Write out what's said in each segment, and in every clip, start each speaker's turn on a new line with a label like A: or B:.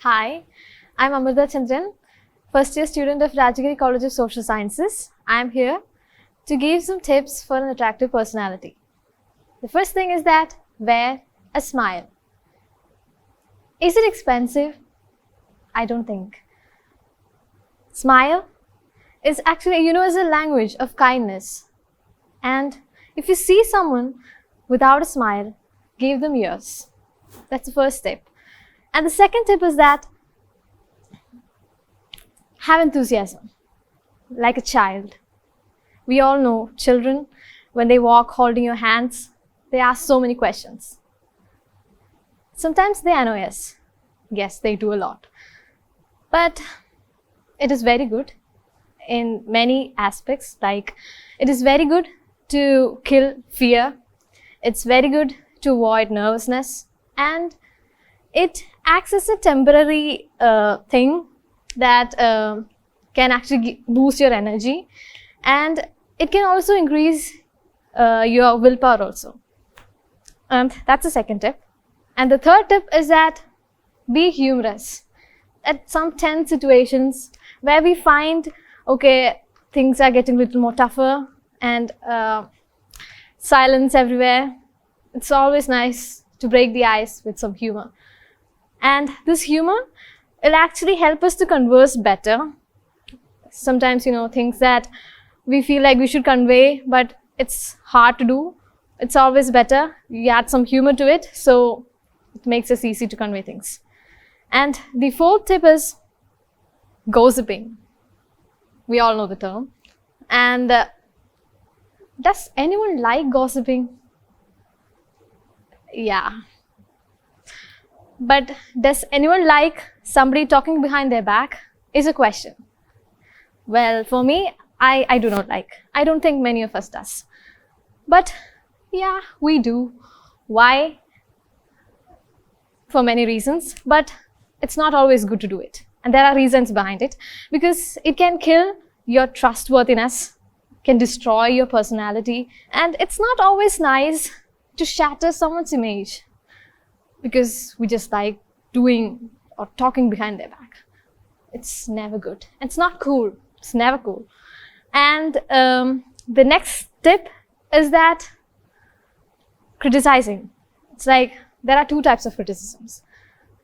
A: Hi, I'm Amrutha Chandran, first year student of Rajagiri College of Social Sciences. I'm here to give some tips for an attractive personality. The first thing is that wear a smile. Is it expensive? I don't think. Smile is actually a universal language of kindness. And if you see someone without a smile, give them yours. That's the first tip. And the second tip is that have enthusiasm, like a child. We all know children, when they walk holding your hands, they ask so many questions. Sometimes they annoy us. Yes, they do a lot. But it is very good in many aspects, like it is very good to kill fear. It's very good to avoid nervousness, and it acts as a temporary thing that can actually boost your energy, and it can also increase your willpower also. And that's the second tip. And the third tip is that be humorous. At some tense situations where we find, okay, things are getting a little more tougher and silence everywhere, it's always nice to break the ice with some humor. And this humor will actually help us to converse better. Sometimes, things that we feel like we should convey, but it's hard to do. It's always better we add some humor to it, so it makes us easy to convey things. And the fourth tip is gossiping. We all know the term. And does anyone like gossiping? Yeah. But does anyone like somebody talking behind their back is a question. Well, for me, I do not like. I don't think many of us does. But yeah, we do. Why? For many reasons, but it's not always good to do it. And there are reasons behind it, because it can kill your trustworthiness, can destroy your personality, and it's not always nice to shatter someone's image because we just like doing or talking behind their back. It's never good. It's not cool. It's never cool. And the next tip is that criticizing. It's like there are two types of criticisms.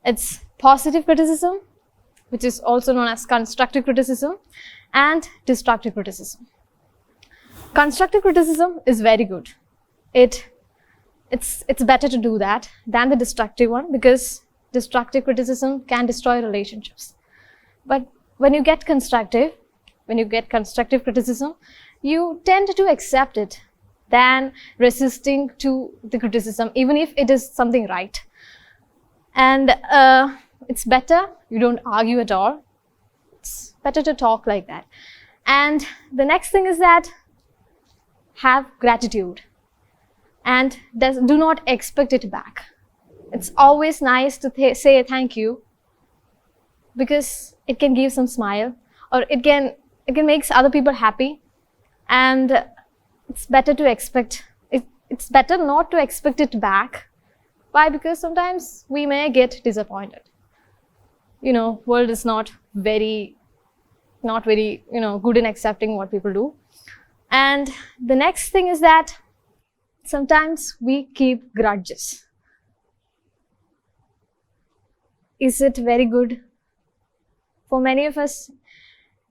A: It's positive criticism, which is also known as constructive criticism, and destructive criticism. Constructive criticism is very good. It's better to do that than the destructive one, because destructive criticism can destroy relationships. But when you get constructive criticism, you tend to accept it than resisting to the criticism, even if it is something right. And it's better you don't argue at all. It's better to talk like that. And the next thing is that have gratitude. And do not expect it back. It's always nice to say thank you, because it can give some smile, or it can make other people happy. And it's better to expect it. It's better not to expect it back. Why? Because sometimes we may get disappointed. World is not very good in accepting what people do. And the next thing is that sometimes we keep grudges. Is it very good? For many of us,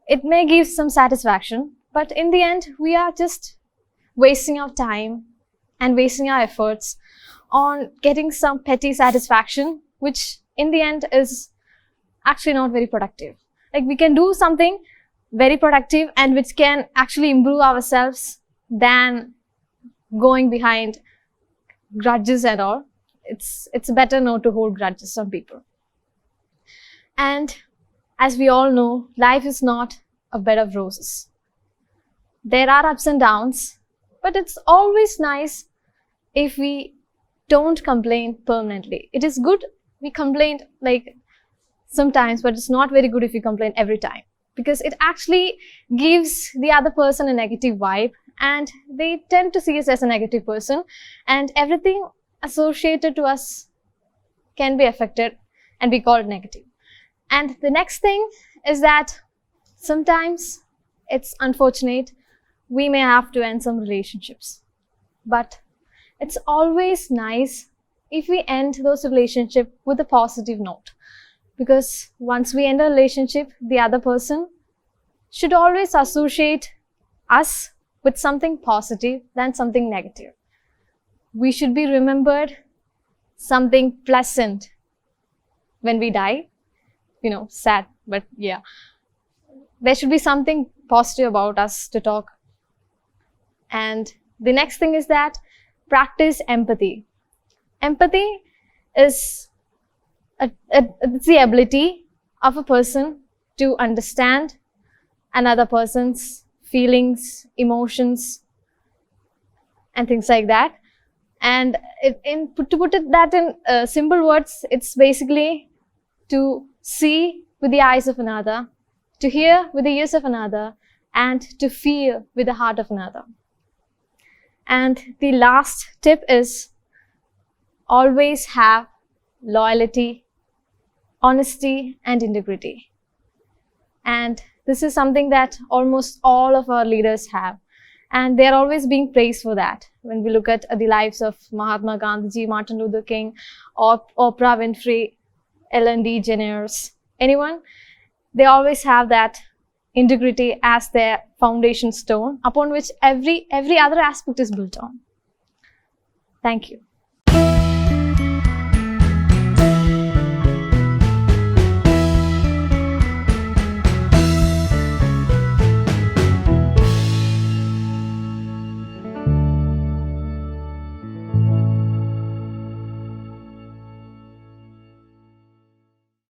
A: it may give some satisfaction, but in the end, we are just wasting our time and wasting our efforts on getting some petty satisfaction, which in the end is actually not very productive. Like, we can do something very productive and which can actually improve ourselves than going behind grudges and all. It's better not to hold grudges on people. And as we all know, life is not a bed of roses. There are ups and downs, but it's always nice if we don't complain permanently. It is good we complain like sometimes, but it's not very good if we complain every time, because it actually gives the other person a negative vibe, and they tend to see us as a negative person, and everything associated to us can be affected and be called negative. And the next thing is that sometimes it's unfortunate we may have to end some relationships. But it's always nice if we end those relationships with a positive note. Because once we end a relationship, the other person should always associate us with something positive than something negative. We should be remembered something pleasant when we die. Sad, but yeah. There should be something positive about us to talk. And the next thing is that practice empathy. Empathy is it's the ability of a person to understand another person's feelings, emotions, and things like that. And to put that in simple words, it's basically to see with the eyes of another, to hear with the ears of another, and to feel with the heart of another. And the last tip is always have loyalty, honesty, and integrity. And this is something that almost all of our leaders have. And they're always being praised for that. When we look at the lives of Mahatma Gandhi, Martin Luther King, or Oprah Winfrey, Ellen DeGeneres, anyone, they always have that integrity as their foundation stone upon which every other aspect is built on. Thank you.